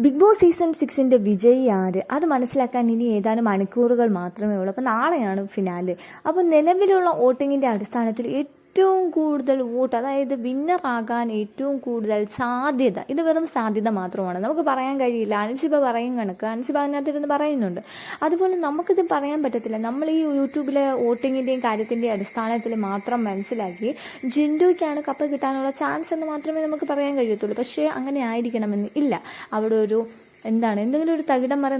Big boss season 6 വിജയി ആര് അത് മനസ്സിലാക്കാൻ ഇനി ഏതാനും മണിക്കൂറുകൾ മാത്രമേ ഉള്ളൂ. അപ്പോൾ നാളെയാണ് ഫിനാലെ. അപ്പോൾ നിലവിലുള്ള വോട്ടിങ്ങിൻ്റെ അടിസ്ഥാനത്തിൽ ഏറ്റവും കൂടുതൽ വോട്ട്, അതായത് വിന്നർ ആകാൻ ഏറ്റവും കൂടുതൽ സാധ്യത, ഇത് വെറും സാധ്യത മാത്രമാണ്, നമുക്ക് പറയാൻ കഴിയില്ല. അൻസിബ പറയും കണക്ക്, അൻസിബ അതിനകത്തിരുന്ന് പറയുന്നുണ്ട്. അതുപോലെ നമുക്കിത് പറയാൻ പറ്റത്തില്ല. നമ്മൾ ഈ യൂട്യൂബിലെ വോട്ടിങ്ങിൻ്റെയും കാര്യത്തിൻ്റെയും അടിസ്ഥാനത്തിൽ മാത്രം മനസ്സിലാക്കി ജിൻഡോയ്ക്കാണ് കപ്പ് കിട്ടാനുള്ള ചാൻസ് എന്ന് മാത്രമേ നമുക്ക് പറയാൻ കഴിയത്തുള്ളൂ. പക്ഷേ അങ്ങനെ ആയിരിക്കണമെന്ന് ഇല്ല. അവിടെ ഒരു എന്തെങ്കിലും ഒരു തകിടം മറി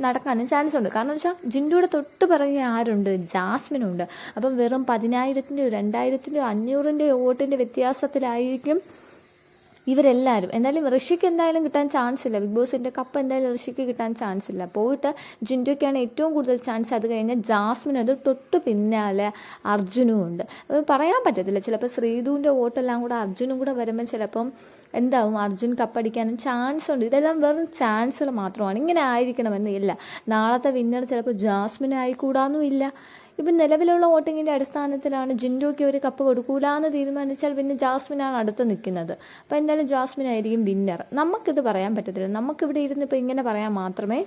നടക്കാനും ചാൻസ് ഉണ്ട്. കാരണം വെച്ചാൽ ജിൻഡോയുടെ തൊട്ട് പിറകെ ആരുണ്ട്? ജാസ്മിനുണ്ട്. അപ്പം വെറും 10,000-ൻ്റെയോ 2,000-ൻ്റെയോ 500-ൻ്റെയോ വോട്ടിൻ്റെ വ്യത്യാസത്തിലായിരിക്കും ഇവരെല്ലാവരും. എന്തായാലും ഋഷിക്ക് എന്തായാലും കിട്ടാൻ ചാൻസ് ഇല്ല. ബിഗ് ബോസിൻ്റെ കപ്പ് എന്തായാലും ഋഷിക്ക് കിട്ടാൻ ചാൻസ് ഇല്ല. പോയിട്ട് ജിൻഡോയ്ക്കാണ് ഏറ്റവും കൂടുതൽ ചാൻസ്. അത് കഴിഞ്ഞാൽ ജാസ്മിൻ, അത് തൊട്ട് പിന്നാലെ അർജുനും ഉണ്ട്. പറയാൻ പറ്റത്തില്ല. ചിലപ്പോൾ ശ്രീധുവിൻ്റെ വോട്ടെല്ലാം കൂടെ അർജുനും കൂടെ വരുമ്പോൾ ചിലപ്പം എന്താവും, അർജുൻ കപ്പടിക്കാനും ചാൻസ് ഉണ്ട്. ഇതെല്ലാം വെറും ചാൻസുകൾ മാത്രമാണ്. ഇങ്ങനെ ആയിരിക്കണമെന്ന് ഇല്ല. നാളത്തെ വിന്നർ ചിലപ്പോൾ ജാസ്മിൻ ആയിക്കൂടാന്നും ഇല്ല. ഇപ്പം നിലവിലുള്ള വോട്ടിങ്ങിൻ്റെ അടിസ്ഥാനത്തിലാണ് ജിൻഡോയ്ക്ക് ഒരു കപ്പ് കൊടുക്കൂല എന്ന് തീരുമാനിച്ചാൽ പിന്നെ ജാസ്മിനാണ് അടുത്ത് നിൽക്കുന്നത്. അപ്പോൾ എന്തായാലും ജാസ്മിൻ ആയിരിക്കും വിന്നർ. നമുക്കിത് പറയാൻ പറ്റത്തില്ല. നമുക്കിവിടെ ഇരുന്ന് ഇപ്പോൾ ഇങ്ങനെ പറയാൻ മാത്രമേ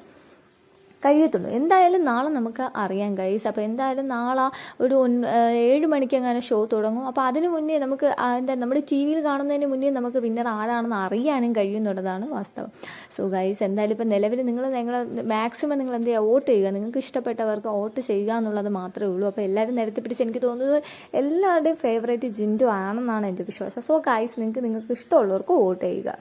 കഴിയത്തുള്ളൂ. എന്തായാലും നാളെ നമുക്ക് അറിയാം ഗൈസ്. അപ്പോൾ എന്തായാലും നാളെ ഒരു 7 മണിക്ക് അങ്ങനെ ഷോ തുടങ്ങും. അപ്പോൾ അതിന് മുന്നേ നമുക്ക് നമ്മുടെ ടി വിയിൽ കാണുന്നതിന് മുന്നേ നമുക്ക് വിന്നർ ആരാണെന്ന് അറിയാനും കഴിയുന്നുള്ളതാണ് വാസ്തവം. സോ ഗൈസ്, എന്തായാലും ഇപ്പം നിലവിൽ നിങ്ങൾ മാക്സിമം നിങ്ങൾ എന്ത് ചെയ്യുക, വോട്ട് ചെയ്യുക. നിങ്ങൾക്ക് ഇഷ്ടപ്പെട്ടവർക്ക് വോട്ട് ചെയ്യുക എന്നുള്ളത് മാത്രമേ ഉള്ളൂ. അപ്പോൾ എല്ലാവരും നിരത്തി പിടിച്ച് എനിക്ക് തോന്നുന്നത് എല്ലാവരുടെയും ഫേവറേറ്റ് ജിൻഡോ ആണെന്നാണ് എൻ്റെ വിശ്വാസം. സോ ഗൈസ്, നിങ്ങൾക്ക് ഇഷ്ടമുള്ളവർക്ക് വോട്ട് ചെയ്യുക.